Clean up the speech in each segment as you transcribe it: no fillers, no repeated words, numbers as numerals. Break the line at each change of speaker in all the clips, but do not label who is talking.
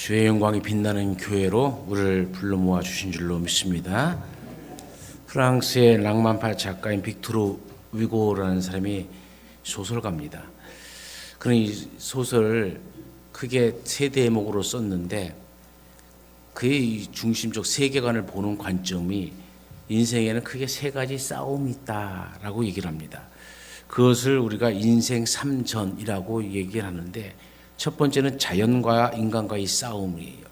주의 영광이 빛나는 교회로 우리를 불러 모아 주신 줄로 믿습니다. 프랑스의 낭만파 작가인 빅토르 위고라는 사람이 소설가입니다. 그는 이 소설을 크게 세 대목으로 썼는데 그의 중심적 세계관을 보는 관점이 인생에는 크게 세 가지 싸움이 있다라고 얘기를 합니다. 그것을 우리가 인생 3전이라고 얘기를 하는데 첫 번째는 자연과 인간과의 싸움이에요.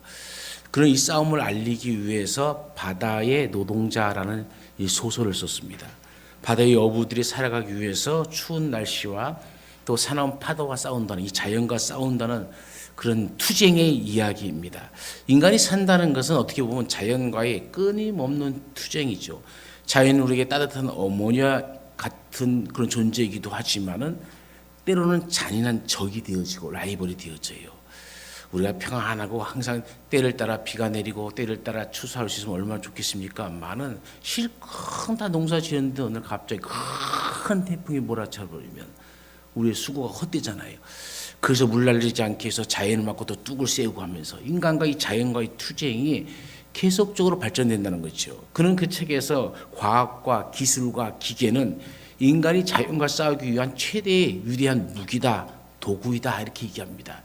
그런 이 싸움을 알리기 위해서 바다의 노동자라는 이 소설을 썼습니다. 바다의 어부들이 살아가기 위해서 추운 날씨와 또 사나운 파도와 싸운다는, 이 자연과 싸운다는 그런 투쟁의 이야기입니다. 인간이 산다는 것은 어떻게 보면 자연과의 끊임없는 투쟁이죠. 자연은 우리에게 따뜻한 어머니와 같은 그런 존재이기도 하지만은 때로는 잔인한 적이 되어지고 라이벌이 되어져요. 우리가 평안하고 항상 때를 따라 비가 내리고 때를 따라 추수할 수 있으면 얼마나 좋겠습니까? 많은 실컷 다 농사 지었는데 오늘 갑자기 큰 태풍이 몰아쳐버리면 우리의 수고가 헛되잖아요. 그래서 물 날리지 않게 해서 자연을 막고 또 뚝을 세우고 하면서 인간과 이 자연과의 투쟁이 계속적으로 발전된다는 거죠. 그는 그 책에서 과학과 기술과 기계는 인간이 자연과 싸우기 위한 최대의 위대한 무기다, 도구이다 이렇게 얘기합니다.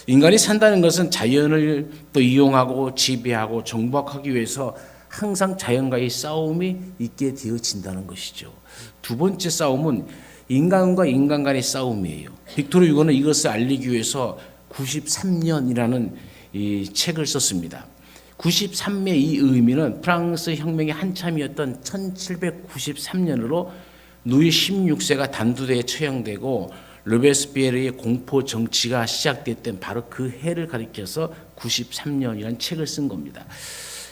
인간이 산다는 것은 자연을 또 이용하고 지배하고 정복하기 위해서 항상 자연과의 싸움이 있게 되어진다는 것이죠. 두 번째 싸움은 인간과 인간 간의 싸움이에요. 빅토르 유고는 이것을 알리기 위해서 93년이라는 이 책을 썼습니다. 93의 이 의미는 프랑스 혁명의 한참이었던 1793년으로 루이 16세가 단두대에 처형되고 르베스피에르의 공포 정치가 시작됐던 바로 그 해를 가리켜서 93년이라는 책을 쓴 겁니다.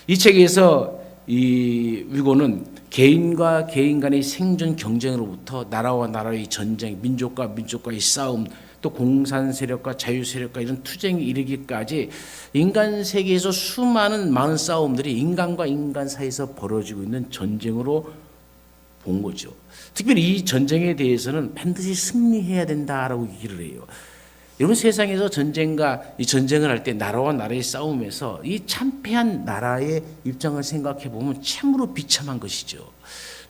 이 책에서 이 위고는 개인과 개인 간의 생존 경쟁으로부터 나라와 나라의 전쟁, 민족과 민족과의 싸움, 또 공산 세력과 자유 세력과 이런 투쟁이 이르기까지 인간 세계에서 수많은 많은 싸움들이 인간과 인간 사이에서 벌어지고 있는 전쟁으로 본 거죠. 특별히 이 전쟁에 대해서는 반드시 승리해야 된다라고 얘기를 해요. 여러분 세상에서 이 전쟁을 할 때 나라와 나라의 싸움에서 이 참패한 나라의 입장을 생각해 보면 참으로 비참한 것이죠.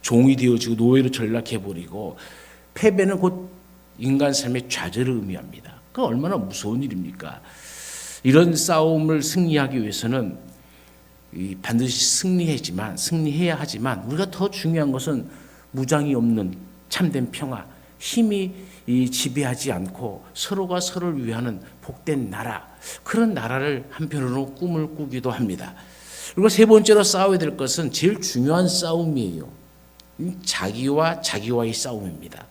종이 되어지고 노예로 전락해 버리고 패배는 곧 인간 삶의 좌절을 의미합니다. 그 얼마나 무서운 일입니까? 이런 싸움을 승리하기 위해서는 반드시 승리해야 하지만 우리가 더 중요한 것은 무장이 없는 참된 평화, 힘이 지배하지 않고 서로가 서로를 위하는 복된 나라, 그런 나라를 한편으로 꿈을 꾸기도 합니다. 그리고 세 번째로 싸워야 될 것은 제일 중요한 싸움이에요. 자기와 자기와의 싸움입니다.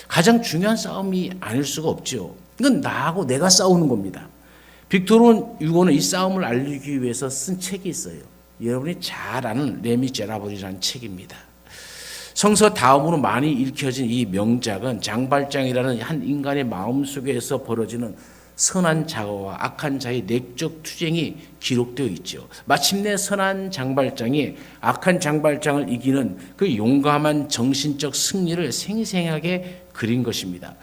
가장 중요한 싸움이 아닐 수가 없죠. 이건 나하고 내가 싸우는 겁니다. 빅토르 유고는 이 싸움을 알리기 위해서 쓴 책이 있어요. 여러분이 잘 아는 레미제라블이라는 책입니다. 성서 다음으로 많이 읽혀진 이 명작은 장발장이라는 한 인간의 마음속에서 벌어지는 선한 자와 악한 자의 내적 투쟁이 기록되어 있죠. 마침내 선한 장발장이 악한 장발장을 이기는 그 용감한 정신적 승리를 생생하게 그린 것입니다.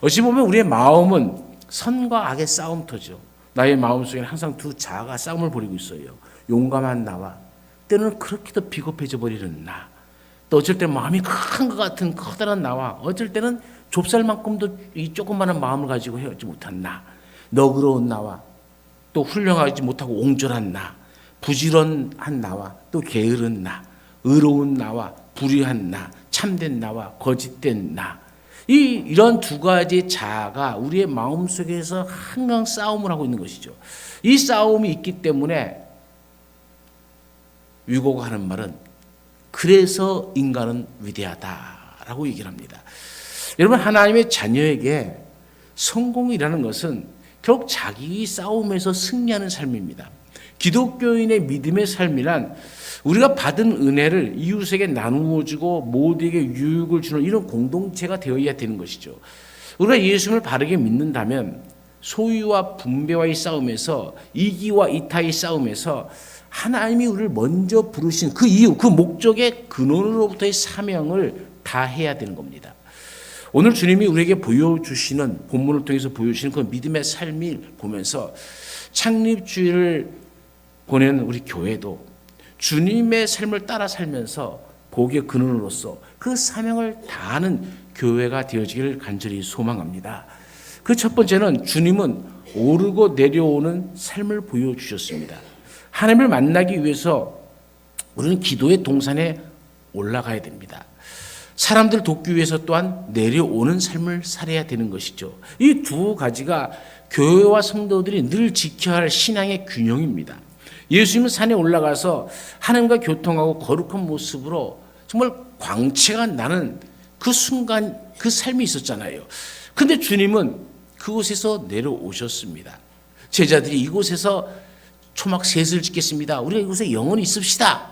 어찌 보면 우리의 마음은 선과 악의 싸움터죠. 나의 마음속에는 항상 두 자아가 싸움을 벌이고 있어요. 용감한 나와 때로는 그렇게도 비겁해져 버리는 나, 또 어쩔 때는 마음이 큰 것 같은 커다란 나와 어쩔 때는 좁쌀만큼도 이 조그마한 마음을 가지고 헤어지지 못한 나, 너그러운 나와 또 훌륭하지 못하고 옹졸한 나, 부지런한 나와 또 게으른 나, 의로운 나와 불의한 나, 참된 나와 거짓된 나, 이런 두 가지 자아가 우리의 마음속에서 항상 싸움을 하고 있는 것이죠. 이 싸움이 있기 때문에 위고가 하는 말은 그래서 인간은 위대하다라고 얘기를 합니다. 여러분 하나님의 자녀에게 성공이라는 것은 결국 자기 싸움에서 승리하는 삶입니다. 기독교인의 믿음의 삶이란 우리가 받은 은혜를 이웃에게 나누어 주고 모두에게 유익을 주는 이런 공동체가 되어야 되는 것이죠. 우리가 예수님을 바르게 믿는다면 소유와 분배와의 싸움에서 이기와 이타의 싸움에서 하나님이 우리를 먼저 부르신 그 이유, 그 목적의 근원으로부터의 사명을 다해야 되는 겁니다. 오늘 주님이 우리에게 보여주시는 본문을 통해서 보여주시는 그 믿음의 삶을 보면서 창립주의를 보내는 우리 교회도 주님의 삶을 따라 살면서 복의 근원으로서 그 사명을 다하는 교회가 되어지기를 간절히 소망합니다. 그 첫 번째는 주님은 오르고 내려오는 삶을 보여주셨습니다. 하나님을 만나기 위해서 우리는 기도의 동산에 올라가야 됩니다. 사람들 돕기 위해서 또한 내려오는 삶을 살아야 되는 것이죠. 이 두 가지가 교회와 성도들이 늘 지켜야 할 신앙의 균형입니다. 예수님은 산에 올라가서 하나님과 교통하고 거룩한 모습으로 정말 광채가 나는 그 순간 그 삶이 있었잖아요. 근데 주님은 그곳에서 내려오셨습니다. 제자들이 이곳에서 초막 셋을 짓겠습니다. 우리가 이곳에 영원히 있읍시다.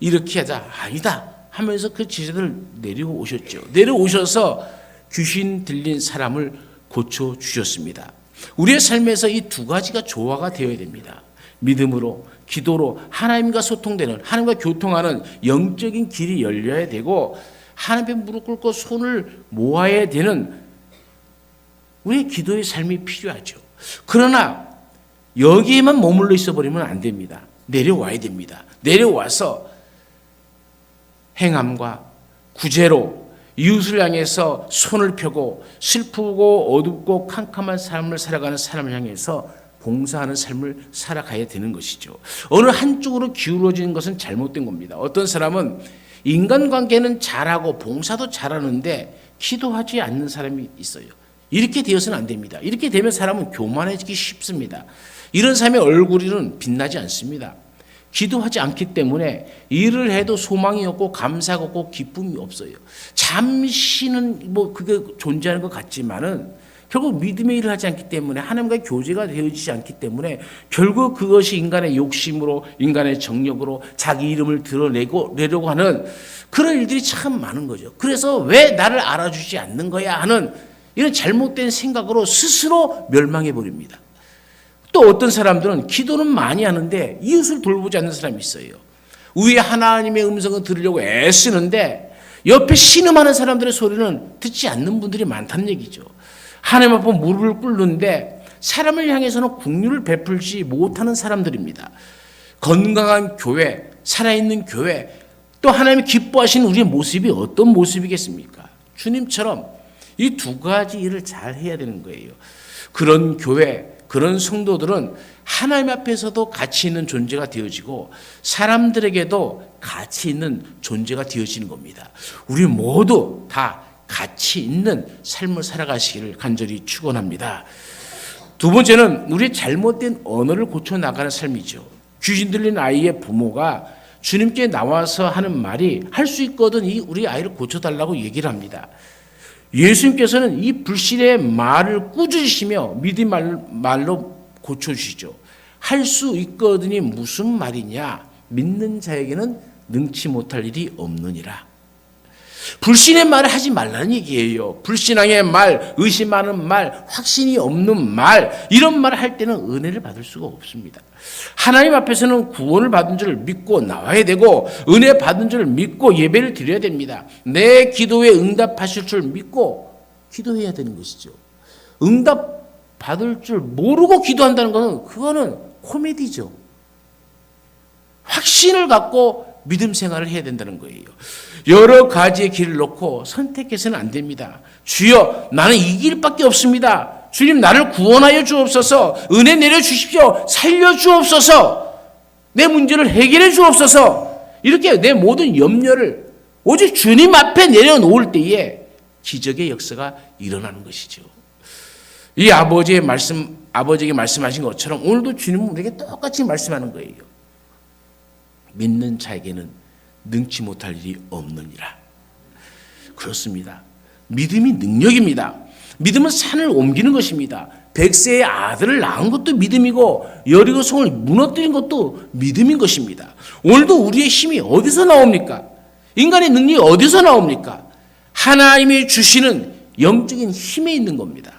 이렇게 하자. 아니다 하면서 그 제자들을 내려오셨죠. 내려오셔서 귀신 들린 사람을 고쳐주셨습니다. 우리의 삶에서 이 두 가지가 조화가 되어야 됩니다. 믿음으로, 기도로 하나님과 소통되는, 하나님과 교통하는 영적인 길이 열려야 되고, 하나님께 무릎 꿇고 손을 모아야 되는 우리의 기도의 삶이 필요하죠. 그러나 여기에만 머물러 있어버리면 안 됩니다. 내려와야 됩니다. 내려와서 행함과 구제로 이웃을 향해서 손을 펴고 슬프고 어둡고 캄캄한 삶을 살아가는 사람을 향해서 봉사하는 삶을 살아가야 되는 것이죠. 어느 한쪽으로 기울어지는 것은 잘못된 겁니다. 어떤 사람은 인간관계는 잘하고 봉사도 잘하는데 기도하지 않는 사람이 있어요. 이렇게 되어서는 안 됩니다. 이렇게 되면 사람은 교만해지기 쉽습니다. 이런 사람의 얼굴은 빛나지 않습니다. 기도하지 않기 때문에 일을 해도 소망이 없고 감사가 없고 기쁨이 없어요. 잠시는 그게 존재하는 것 같지만은 결국 믿음의 일을 하지 않기 때문에 하나님과의 교제가 되어지지 않기 때문에 결국 그것이 인간의 욕심으로, 인간의 정력으로 자기 이름을 드러내려고 하는 그런 일들이 참 많은 거죠. 그래서 왜 나를 알아주지 않는 거야 하는 이런 잘못된 생각으로 스스로 멸망해 버립니다. 또 어떤 사람들은 기도는 많이 하는데 이웃을 돌보지 않는 사람이 있어요. 위에 하나님의 음성을 들으려고 애쓰는데 옆에 신음하는 사람들의 소리는 듣지 않는 분들이 많다는 얘기죠. 하나님 앞에 무릎을 꿇는데 사람을 향해서는 긍휼을 베풀지 못하는 사람들입니다. 건강한 교회, 살아있는 교회, 또 하나님이 기뻐하시는 우리의 모습이 어떤 모습이겠습니까? 주님처럼 이 두 가지 일을 잘 해야 되는 거예요. 그런 교회, 그런 성도들은 하나님 앞에서도 가치 있는 존재가 되어지고 사람들에게도 가치 있는 존재가 되어지는 겁니다. 우리 모두 다 가치 있는 삶을 살아가시기를 간절히 축원합니다. 두 번째는 우리의 잘못된 언어를 고쳐나가는 삶이죠. 귀신 들린 아이의 부모가 주님께 나와서 하는 말이 할 수 있거든 우리 아이를 고쳐달라고 얘기를 합니다. 예수님께서는 이 불신의 말을 꾸짖으시며 믿음 말로 고쳐주시죠. 할 수 있거든이 무슨 말이냐? 믿는 자에게는 능치 못할 일이 없느니라. 불신의 말을 하지 말라는 얘기예요. 불신앙의 말, 의심하는 말, 확신이 없는 말, 이런 말을 할 때는 은혜를 받을 수가 없습니다. 하나님 앞에서는 구원을 받은 줄 믿고 나와야 되고 은혜 받은 줄 믿고 예배를 드려야 됩니다. 내 기도에 응답하실 줄 믿고 기도해야 되는 것이죠. 응답 받을 줄 모르고 기도한다는 것은 그거는 코미디죠. 확신을 갖고 믿음 생활을 해야 된다는 거예요. 여러 가지의 길을 놓고 선택해서는 안 됩니다. 주여, 나는 이 길밖에 없습니다. 주님, 나를 구원하여 주옵소서. 은혜 내려 주십시오. 살려 주옵소서. 내 문제를 해결해 주옵소서. 이렇게 내 모든 염려를 오직 주님 앞에 내려놓을 때에 기적의 역사가 일어나는 것이죠. 이 아버지에게 말씀하신 것처럼 오늘도 주님은 우리에게 똑같이 말씀하는 거예요. 믿는 자에게는 능치 못할 일이 없느니라. 그렇습니다. 믿음이 능력입니다. 믿음은 산을 옮기는 것입니다. 백세의 아들을 낳은 것도 믿음이고 여리고 성을 무너뜨린 것도 믿음인 것입니다. 오늘도 우리의 힘이 어디서 나옵니까? 인간의 능력이 어디서 나옵니까? 하나님이 주시는 영적인 힘에 있는 겁니다.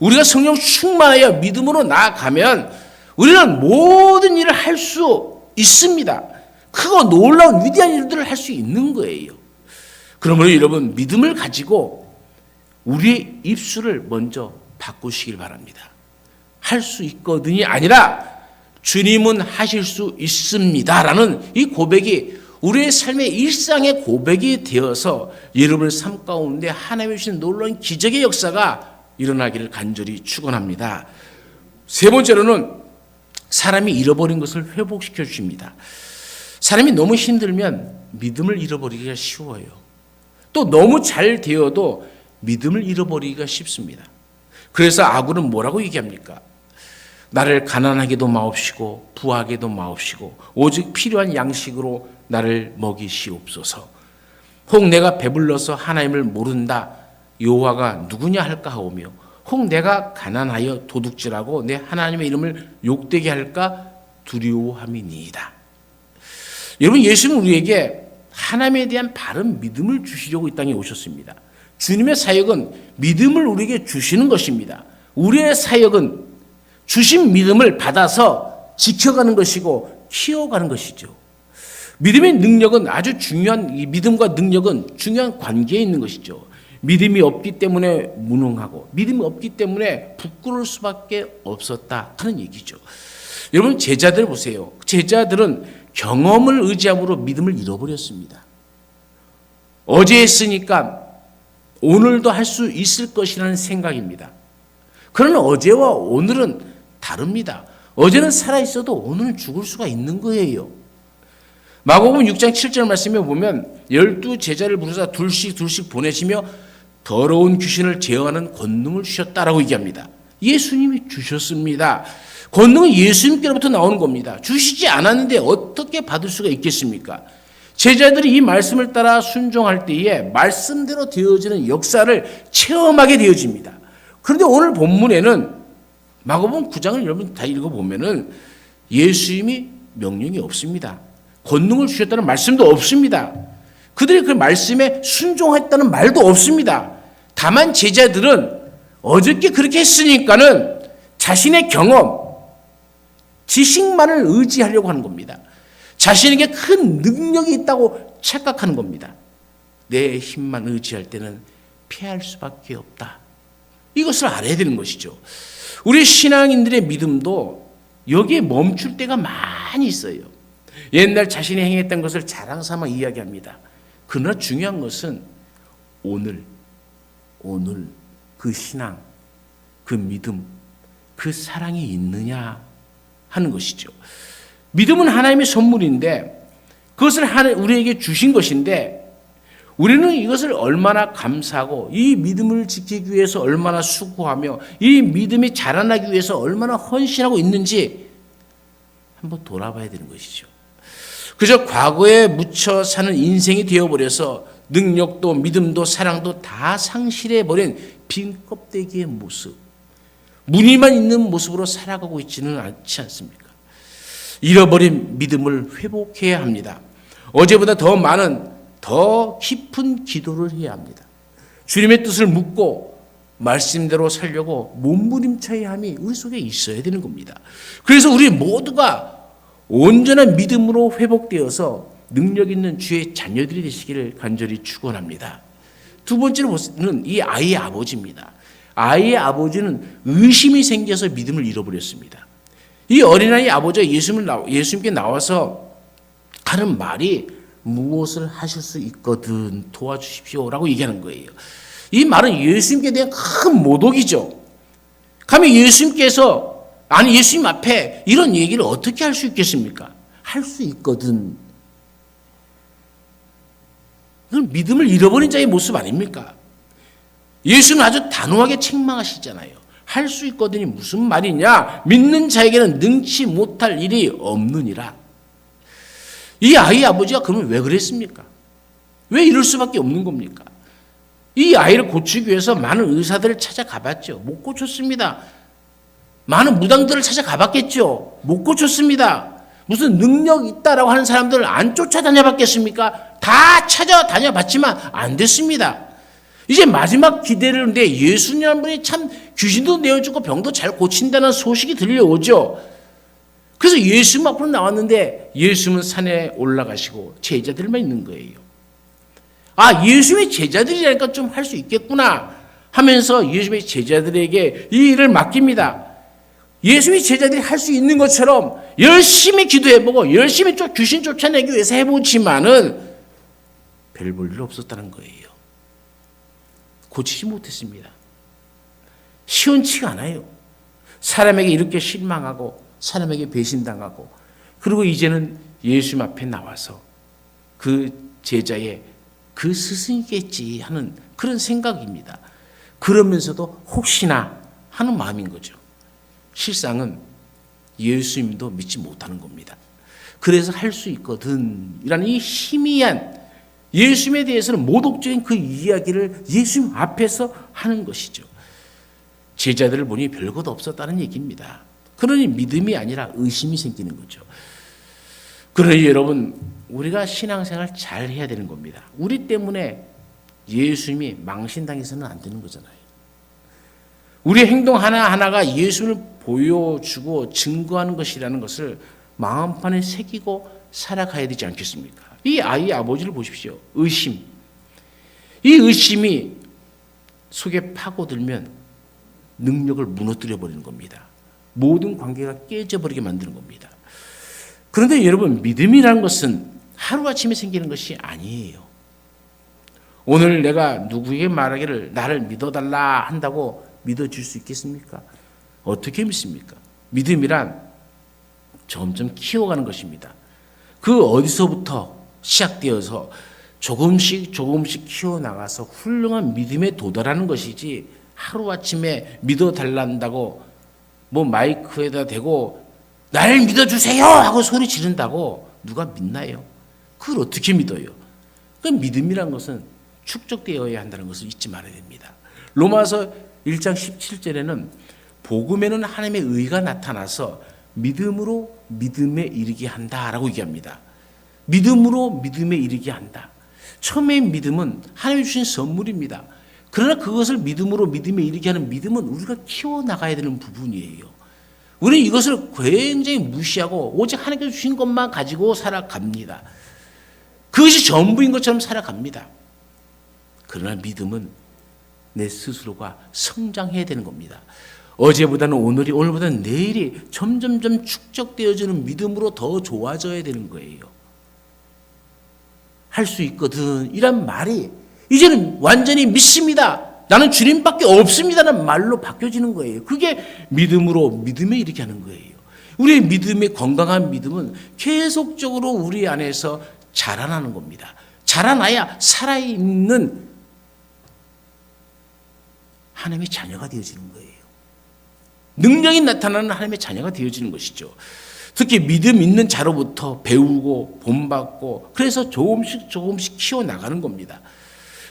우리가 성령 충만하여 믿음으로 나아가면 우리는 모든 일을 할 수 있습니다. 크고 놀라운 위대한 일들을 할 수 있는 거예요. 그러므로 여러분, 믿음을 가지고 우리의 입술을 먼저 바꾸시길 바랍니다. 할 수 있거든이 아니라 주님은 하실 수 있습니다라는 이 고백이 우리의 삶의 일상의 고백이 되어서 여러분의 삶 가운데 하나님의 주신 놀라운 기적의 역사가 일어나기를 간절히 축원합니다. 세 번째로는 사람이 잃어버린 것을 회복시켜 주십니다. 사람이 너무 힘들면 믿음을 잃어버리기가 쉬워요. 또 너무 잘 되어도 믿음을 잃어버리기가 쉽습니다. 그래서 아굴은 뭐라고 얘기합니까? 나를 가난하게도 마옵시고 부하게도 마옵시고 오직 필요한 양식으로 나를 먹이시옵소서. 혹 내가 배불러서 하나님을 모른다 여호와가 누구냐 할까 하오며 혹 내가 가난하여 도둑질하고 내 하나님의 이름을 욕되게 할까 두려워함이니이다. 여러분, 예수는 우리에게 하나님에 대한 바른 믿음을 주시려고 이 땅에 오셨습니다. 주님의 사역은 믿음을 우리에게 주시는 것입니다. 우리의 사역은 주신 믿음을 받아서 지켜가는 것이고 키워가는 것이죠. 믿음의 능력은 아주 중요한, 이 믿음과 능력은 중요한 관계에 있는 것이죠. 믿음이 없기 때문에 무능하고 믿음이 없기 때문에 부끄러울 수밖에 없었다 하는 얘기죠. 여러분, 제자들 보세요. 제자들은 경험을 의지함으로 믿음을 잃어버렸습니다. 어제 했으니까 오늘도 할 수 있을 것이라는 생각입니다. 그러나 어제와 오늘은 다릅니다. 어제는 살아있어도 오늘은 죽을 수가 있는 거예요. 마가복음 6장 7절 말씀에 보면 12 제자를 부르사 둘씩 보내시며 더러운 귀신을 제어하는 권능을 주셨다라고 얘기합니다. 예수님이 주셨습니다. 권능은 예수님께로부터 나오는 겁니다. 주시지 않았는데 어떻게 받을 수가 있겠습니까? 제자들이 이 말씀을 따라 순종할 때에 말씀대로 되어지는 역사를 체험하게 되어집니다. 그런데 오늘 본문에는 마가복음 9장을 여러분 다 읽어보면은 예수님이 명령이 없습니다. 권능을 주셨다는 말씀도 없습니다. 그들이 그 말씀에 순종했다는 말도 없습니다. 다만 제자들은 어저께 그렇게 했으니까는 자신의 경험, 지식만을 의지하려고 하는 겁니다. 자신에게 큰 능력이 있다고 착각하는 겁니다. 내 힘만 의지할 때는 패할 수밖에 없다. 이것을 알아야 되는 것이죠. 우리 신앙인들의 믿음도 여기에 멈출 때가 많이 있어요. 옛날 자신이 행했던 것을 자랑삼아 이야기합니다. 그러나 중요한 것은 오늘 그 신앙, 그 믿음, 그 사랑이 있느냐 하는 것이죠. 믿음은 하나님의 선물인데 그것을 우리에게 주신 것인데 우리는 이것을 얼마나 감사하고 이 믿음을 지키기 위해서 얼마나 수고하며 이 믿음이 자라나기 위해서 얼마나 헌신하고 있는지 한번 돌아봐야 되는 것이죠. 그저 과거에 묻혀 사는 인생이 되어버려서 능력도 믿음도 사랑도 다 상실해버린 빈 껍데기의 모습, 무늬만 있는 모습으로 살아가고 있지는 않지 않습니까? 잃어버린 믿음을 회복해야 합니다. 어제보다 더 많은 더 깊은 기도를 해야 합니다. 주님의 뜻을 묻고 말씀대로 살려고 몸부림쳐야 함이 우리 속에 있어야 되는 겁니다. 그래서 우리 모두가 온전한 믿음으로 회복되어서 능력 있는 주의 자녀들이 되시기를 간절히 축원합니다. 두 번째로 보시는 이 아이의 아버지입니다. 아이의 아버지는 의심이 생겨서 믿음을 잃어버렸습니다. 이 어린아이 아버지가 예수님께 나와서 하는 말이 무엇을 하실 수 있거든 도와주십시오라고 얘기하는 거예요. 이 말은 예수님께 대한 큰 모독이죠. 감히 예수님 앞에 이런 얘기를 어떻게 할 수 있겠습니까? 할 수 있거든. 이건 믿음을 잃어버린 자의 모습 아닙니까? 예수는 아주 단호하게 책망하시잖아요. 할 수 있거든이 무슨 말이냐? 믿는 자에게는 능치 못할 일이 없느니라. 이 아이의 아버지가 그러면 왜 그랬습니까? 왜 이럴 수밖에 없는 겁니까? 이 아이를 고치기 위해서 많은 의사들을 찾아가봤죠. 못 고쳤습니다. 많은 무당들을 찾아가봤겠죠. 못 고쳤습니다. 무슨 능력 있다라고 하는 사람들을 안 쫓아다녀봤겠습니까? 다 찾아다녀봤지만 안 됐습니다. 이제 마지막 기대를 하는데 예수님 한 분이 참 귀신도 내어주고 병도 잘 고친다는 소식이 들려오죠. 그래서 예수님 앞으로 나왔는데 예수님은 산에 올라가시고 제자들만 있는 거예요. 아, 예수님의 제자들이라니까 좀 할 수 있겠구나 하면서 예수님의 제자들에게 이 일을 맡깁니다. 예수님이 제자들이 할 수 있는 것처럼 열심히 기도해보고 열심히 귀신 쫓아내기 위해서 해보지만은 별 볼 일 없었다는 거예요. 고치지 못했습니다. 시원치가 않아요. 사람에게 이렇게 실망하고 사람에게 배신당하고 그리고 이제는 예수님 앞에 나와서 그 제자의 그 스승이겠지 하는 그런 생각입니다. 그러면서도 혹시나 하는 마음인 거죠. 실상은 예수님도 믿지 못하는 겁니다. 그래서 할 수 있거든 이라는 이 희미한 예수님에 대해서는 모독적인 그 이야기를 예수님 앞에서 하는 것이죠. 제자들을 보니 별것 없었다는 얘기입니다. 그러니 믿음이 아니라 의심이 생기는 거죠. 그러니 여러분 우리가 신앙생활 잘 해야 되는 겁니다. 우리 때문에 예수님이 망신당해서는 안 되는 거잖아요. 우리 행동 하나하나가 예수님을 보여주고 증거하는 것이라는 것을 마음판에 새기고 살아가야 되지 않겠습니까? 이 아이의 아버지를 보십시오. 의심. 이 의심이 속에 파고들면 능력을 무너뜨려 버리는 겁니다. 모든 관계가 깨져버리게 만드는 겁니다. 그런데 여러분 믿음이라는 것은 하루아침에 생기는 것이 아니에요. 오늘 내가 누구에게 말하기를 나를 믿어달라 한다고 믿어줄 수 있겠습니까? 어떻게 믿습니까? 믿음이란 점점 키워가는 것입니다. 그 어디서부터 시작되어서 조금씩 키워나가서 훌륭한 믿음에 도달하는 것이지 하루아침에 믿어달란다고 뭐 마이크에다 대고 나를 믿어주세요 하고 소리 지른다고 누가 믿나요? 그걸 어떻게 믿어요? 그 믿음이란 것은 축적되어야 한다는 것을 잊지 말아야 됩니다. 로마서 1장 17절에는 복음에는 하나님의 의가 나타나서 믿음으로 믿음에 이르게 한다라고 얘기합니다. 믿음으로 믿음에 이르게 한다. 처음에 믿음은 하나님이 주신 선물입니다. 그러나 그것을 믿음으로 믿음에 이르게 하는 믿음은 우리가 키워나가야 되는 부분이에요. 우리는 이것을 굉장히 무시하고 오직 하나님께서 주신 것만 가지고 살아갑니다. 그것이 전부인 것처럼 살아갑니다. 그러나 믿음은 내 스스로가 성장해야 되는 겁니다. 어제보다는 오늘이, 오늘보다는 내일이 점점점 축적되어지는 믿음으로 더 좋아져야 되는 거예요. 할 수 있거든 이란 말이 이제는 완전히 믿습니다. 나는 주님밖에 없습니다라는 말로 바뀌어지는 거예요. 그게 믿음으로 믿음에 이르게 하는 거예요. 우리의 믿음의 건강한 믿음은 계속적으로 우리 안에서 자라나는 겁니다. 자라나야 살아있는 하나님의 자녀가 되어지는 거예요. 능력이 나타나는 하나님의 자녀가 되어지는 것이죠. 특히 믿음 있는 자로부터 배우고 본받고 그래서 조금씩 키워나가는 겁니다.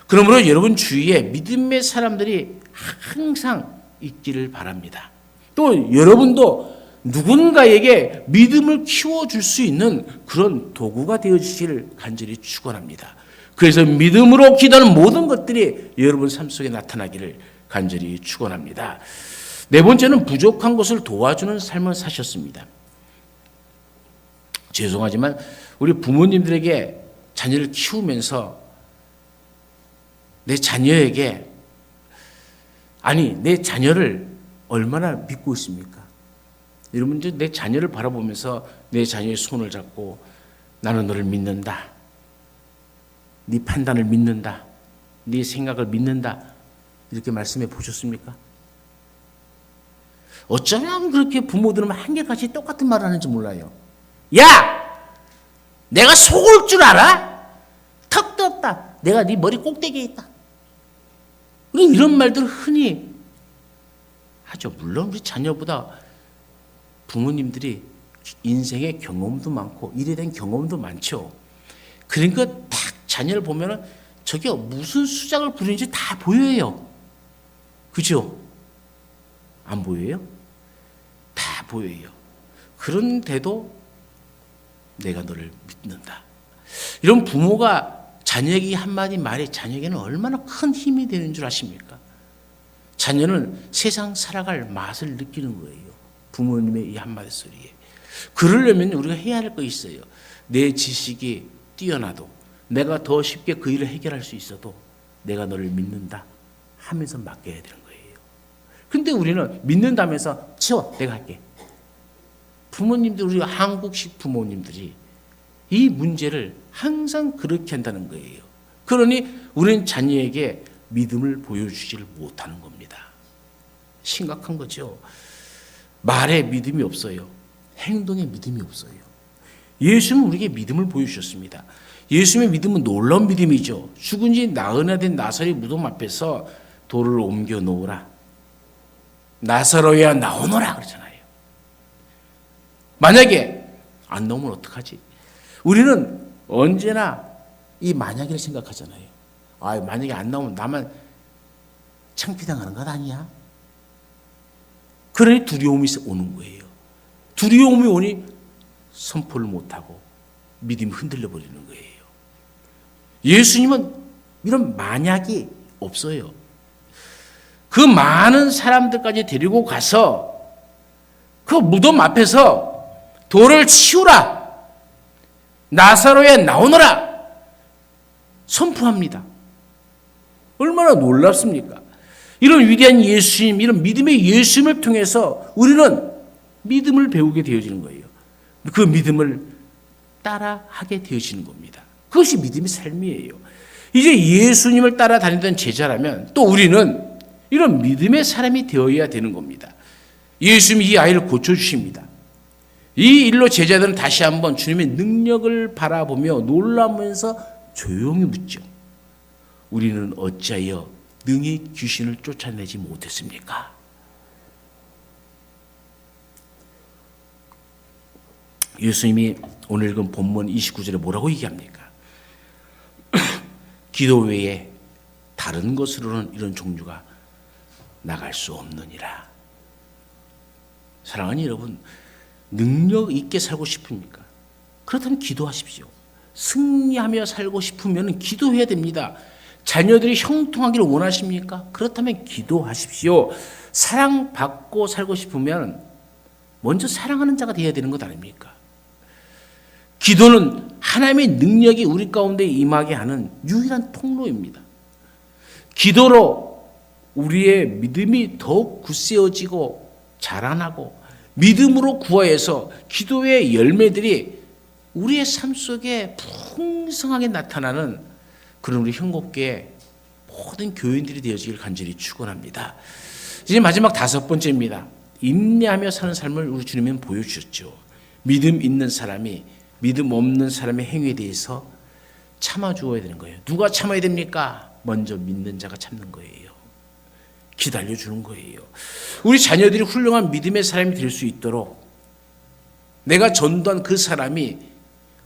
그러므로 여러분 주위에 믿음의 사람들이 항상 있기를 바랍니다. 또 여러분도 누군가에게 믿음을 키워줄 수 있는 그런 도구가 되어주시기를 간절히 축원합니다. 그래서 믿음으로 기도하는 모든 것들이 여러분 삶 속에 나타나기를 간절히 축원합니다. 네 번째는 부족한 것을 도와주는 삶을 사셨습니다. 죄송하지만 우리 부모님들에게 자녀를 키우면서 내 자녀에게 내 자녀를 얼마나 믿고 있습니까? 여러분 내 자녀를 바라보면서 내 자녀의 손을 잡고 나는 너를 믿는다. 네 판단을 믿는다. 네 생각을 믿는다. 이렇게 말씀해 보셨습니까? 어쩌면 그렇게 부모들은 한결같이 똑같은 말을 하는지 몰라요. 야! 내가 속을 줄 알아? 턱도 없다. 내가 네 머리 꼭대기에 있다. 이런 말들을 흔히 하죠. 물론 우리 자녀보다 부모님들이 인생의 경험도 많고 일에 대한 경험도 많죠. 그러니까 딱 자녀를 보면은 저게 무슨 수작을 부리는지 다 보여요. 그죠? 안 보여요? 다 보여요. 그런데도 내가 너를 믿는다. 이런 부모가 자녀에게 한마디 말이 자녀에게는 얼마나 큰 힘이 되는 줄 아십니까? 자녀는 세상 살아갈 맛을 느끼는 거예요. 부모님의 이 한마디 소리에. 그러려면 우리가 해야 할 거 있어요. 내 지식이 뛰어나도 내가 더 쉽게 그 일을 해결할 수 있어도 내가 너를 믿는다 하면서 맡겨야 되는 거예요. 근데 우리는 믿는다면서 치워, 내가 할게. 부모님들, 우리 한국식 부모님들이 이 문제를 항상 그렇게 한다는 거예요. 그러니 우리는 자녀에게 믿음을 보여주지를 못하는 겁니다. 심각한 거죠. 말에 믿음이 없어요. 행동에 믿음이 없어요. 예수는 우리에게 믿음을 보여주셨습니다. 예수님의 믿음은 놀라운 믿음이죠. 죽은 지 나흘이나 된 나사렛 무덤 앞에서 돌을 옮겨 놓으라. 나사로야 나오너라 그러잖아요. 만약에 안 나오면 어떡하지? 우리는 언제나 이 만약을 생각하잖아요. 아, 만약에 안 나오면 나만 창피당하는 것 아니야? 그러니 두려움이 오는 거예요. 두려움이 오니 선포를 못하고 믿음이 흔들려 버리는 거예요. 예수님은 이런 만약이 없어요. 그 많은 사람들까지 데리고 가서 그 무덤 앞에서 돌을 치우라. 나사로야 나오너라. 선포합니다. 얼마나 놀랍습니까? 이런 위대한 예수님, 이런 믿음의 예수님을 통해서 우리는 믿음을 배우게 되어지는 거예요. 그 믿음을 따라하게 되어지는 겁니다. 그것이 믿음의 삶이에요. 이제 예수님을 따라다니던 제자라면 또 우리는 이런 믿음의 사람이 되어야 되는 겁니다. 예수님이 이 아이를 고쳐주십니다. 이 일로 제자들은 다시 한번 주님의 능력을 바라보며 놀라면서 조용히 묻죠. 우리는 어찌하여 능히 귀신을 쫓아내지 못했습니까? 예수님이 오늘 읽은 본문 29절에 뭐라고 얘기합니까? 기도 외에 다른 것으로는 이런 종류가 나갈 수 없느니라. 사랑하는 여러분, 능력 있게 살고 싶습니까? 그렇다면 기도하십시오. 승리하며 살고 싶으면 기도해야 됩니다. 자녀들이 형통하기를 원하십니까? 그렇다면 기도하십시오. 사랑받고 살고 싶으면 먼저 사랑하는 자가 되어야 되는 것 아닙니까? 기도는 하나님의 능력이 우리 가운데 임하게 하는 유일한 통로입니다. 기도로 우리의 믿음이 더욱 굳세어지고 자라나고 믿음으로 구하여서 기도의 열매들이 우리의 삶 속에 풍성하게 나타나는 그런 우리 형곡교회 모든 교인들이 되어지길 간절히 축원합니다. 이제 마지막 5번째입니다. 인내하며 사는 삶을 우리 주님은 보여주셨죠. 믿음 있는 사람이 믿음 없는 사람의 행위에 대해서 참아주어야 되는 거예요. 누가 참아야 됩니까? 먼저 믿는 자가 참는 거예요. 기다려주는 거예요. 우리 자녀들이 훌륭한 믿음의 사람이 될 수 있도록 내가 전도한 그 사람이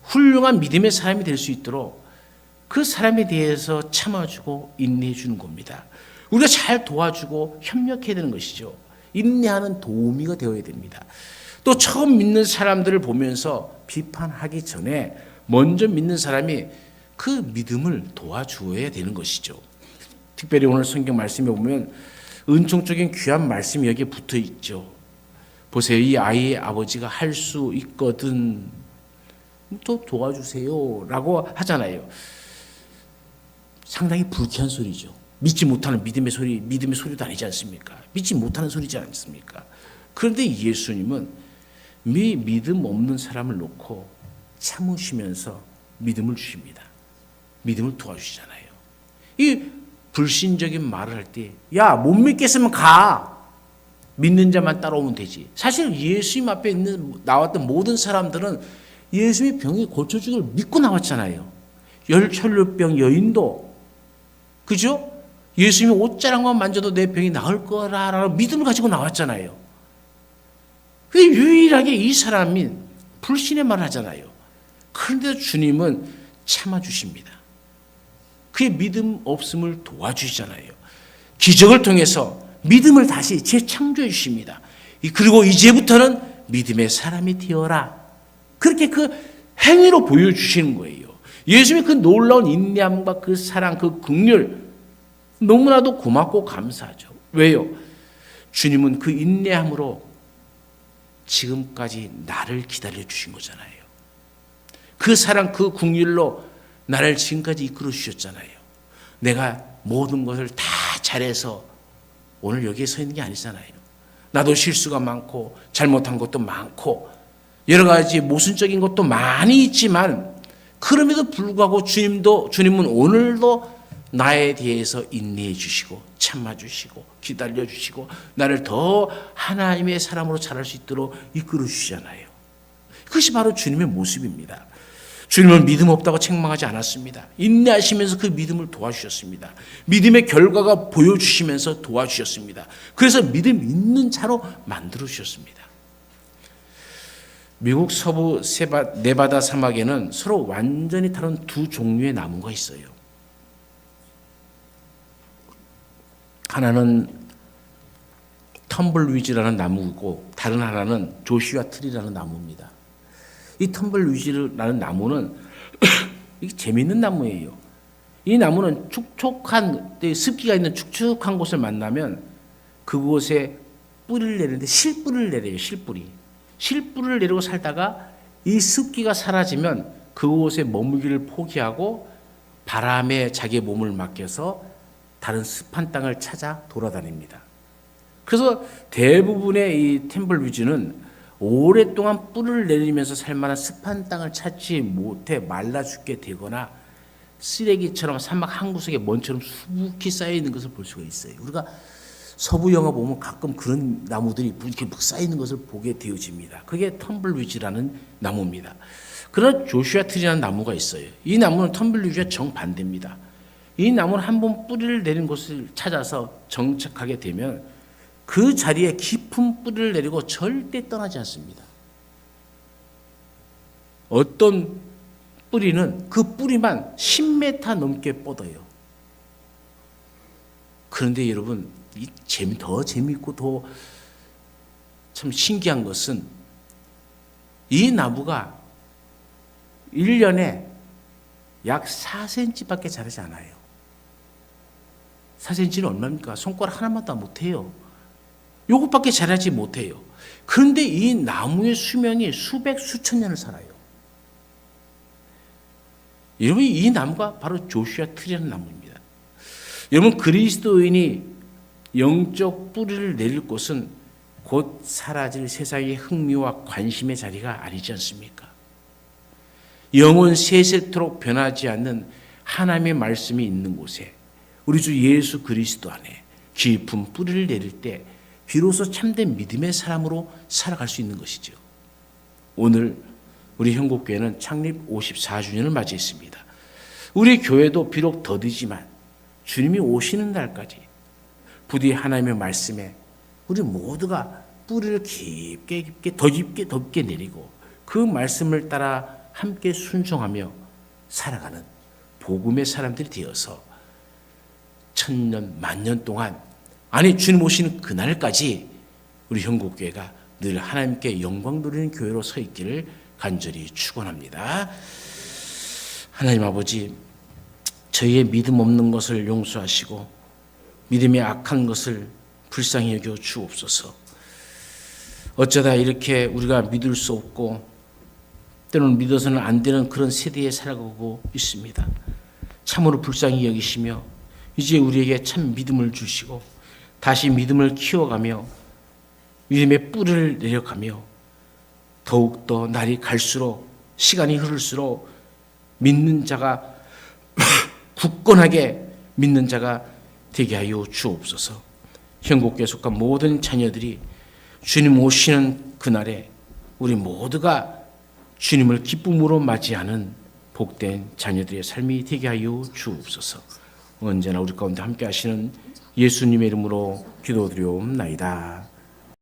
훌륭한 믿음의 사람이 될 수 있도록 그 사람에 대해서 참아주고 인내해 주는 겁니다. 우리가 잘 도와주고 협력해야 되는 것이죠. 인내하는 도우미가 되어야 됩니다. 또 처음 믿는 사람들을 보면서 비판하기 전에 먼저 믿는 사람이 그 믿음을 도와주어야 되는 것이죠. 특별히 오늘 성경 말씀에 보면 은총적인 귀한 말씀이 여기에 붙어 있죠. 보세요. 이 아이의 아버지가 할 수 있거든 또 도와주세요 라고 하잖아요. 상당히 불쾌한 소리죠. 믿지 못하는 믿음의 소리도 아니지 않습니까? 믿지 못하는 소리지 않습니까? 그런데 예수님은 믿음 없는 사람을 놓고 참으시면서 믿음을 주십니다. 믿음을 도와주시잖아요. 이 불신적인 말을 할 때, 야, 못 믿겠으면 가. 믿는 자만 따라오면 되지. 사실 예수님 앞에 나왔던 모든 사람들은 예수님의 병이 고쳐주기를 믿고 나왔잖아요. 혈루병 여인도, 그죠? 예수님이 옷자락만 만져도 내 병이 나을 거라라는 믿음을 가지고 나왔잖아요. 그 유일하게 이 사람이 불신의 말을 하잖아요. 그런데 주님은 참아주십니다. 그의 믿음 없음을 도와주시잖아요. 기적을 통해서 믿음을 다시 재창조해 주십니다. 그리고 이제부터는 믿음의 사람이 되어라. 그렇게 그 행위로 보여주시는 거예요. 예수님의 그 놀라운 인내함과 그 사랑, 그 긍휼 너무나도 고맙고 감사하죠. 왜요? 주님은 그 인내함으로 지금까지 나를 기다려 주신 거잖아요. 그 사랑, 그 긍휼로 나를 지금까지 이끌어 주셨잖아요. 내가 모든 것을 다 잘해서 오늘 여기에 서 있는 게 아니잖아요. 나도 실수가 많고 잘못한 것도 많고 여러 가지 모순적인 것도 많이 있지만 그럼에도 불구하고 주님은 오늘도 나에 대해서 인내해 주시고 참아 주시고 기다려 주시고 나를 더 하나님의 사람으로 자랄 수 있도록 이끌어 주시잖아요. 그것이 바로 주님의 모습입니다. 주님은 믿음 없다고 책망하지 않았습니다. 인내하시면서 그 믿음을 도와주셨습니다. 믿음의 결과가 보여주시면서 도와주셨습니다. 그래서 믿음 있는 자로 만들어 주셨습니다. 미국 서부 네바다 사막에는 서로 완전히 다른 두 종류의 나무가 있어요. 하나는 텀블위즈라는 나무고 다른 하나는 조슈아 트리라는 나무입니다. 이 텀블위즈라는 나무는 이게 재미있는 나무예요. 이 나무는 축축한 습기가 있는 축축한 곳을 만나면 그곳에 뿌리를 내리는데 실뿌리를 내려요. 실뿌리를 내리고 살다가 이 습기가 사라지면 그곳에 머물기를 포기하고 바람에 자기의 몸을 맡겨서 다른 습한 땅을 찾아 돌아다닙니다. 그래서 대부분의 이 템블위즈는 오랫동안 뿌리를 내리면서 살만한 습한 땅을 찾지 못해 말라 죽게 되거나 쓰레기처럼 사막 한 구석에 먼처럼 수북히 쌓여 있는 것을 볼 수가 있어요. 우리가 서부 영화 보면 가끔 그런 나무들이 이렇게 쌓여 있는 것을 보게 되어집니다. 그게 텀블위즈라는 나무입니다. 그러나 조슈아 트리라는 나무가 있어요. 이 나무는 텀블위즈와 정반대입니다. 이 나무는 한번 뿌리를 내린 곳을 찾아서 정착하게 되면 그 자리에 깊은 뿌리를 내리고 절대 떠나지 않습니다. 어떤 뿌리는 그 뿌리만 10m 넘게 뻗어요. 그런데 여러분, 더 재미있고 더 참 신기한 것은 이 나무가 1년에 약 4cm밖에 자라지 않아요. 4cm는 얼마입니까? 손가락 하나마다 못해요. 요것밖에 자라지 못해요. 그런데 이 나무의 수명이 수백 수천 년을 살아요. 여러분, 이 나무가 바로 조슈아 트리라는 나무입니다. 여러분, 그리스도인이 영적 뿌리를 내릴 곳은 곧 사라질 세상의 흥미와 관심의 자리가 아니지 않습니까? 영원 세세토록 변하지 않는 하나님의 말씀이 있는 곳에 우리 주 예수 그리스도 안에 깊은 뿌리를 내릴 때 비로소 참된 믿음의 사람으로 살아갈 수 있는 것이죠. 오늘 우리 형국교회는 창립 54주년을 맞이했습니다. 우리 교회도 비록 더디지만 주님이 오시는 날까지 부디 하나님의 말씀에 우리 모두가 뿌리를 깊게 더 깊게 내리고 그 말씀을 따라 함께 순종하며 살아가는 복음의 사람들이 되어서 천년 만년 동안, 아니 주님 오시는 그날까지 우리 형국교회가 늘 하나님께 영광 돌리는 교회로 서 있기를 간절히 축원합니다. 하나님 아버지, 저희의 믿음 없는 것을 용서하시고 믿음의 악한 것을 불쌍히 여겨 주옵소서. 어쩌다 이렇게 우리가 믿을 수 없고 때로는 믿어서는 안 되는 그런 세대에 살아가고 있습니다. 참으로 불쌍히 여기시며 이제 우리에게 참 믿음을 주시고 다시 믿음을 키워가며 믿음의 뿌리를 내려가며 더욱더 날이 갈수록 시간이 흐를수록 믿는 자가 굳건하게 믿는 자가 되게 하여 주옵소서. 형국교에 속한 모든 자녀들이 주님 오시는 그날에 우리 모두가 주님을 기쁨으로 맞이하는 복된 자녀들의 삶이 되게 하여 주옵소서. 언제나 우리 가운데 함께 하시는 예수님의 이름으로 기도드리옵나이다.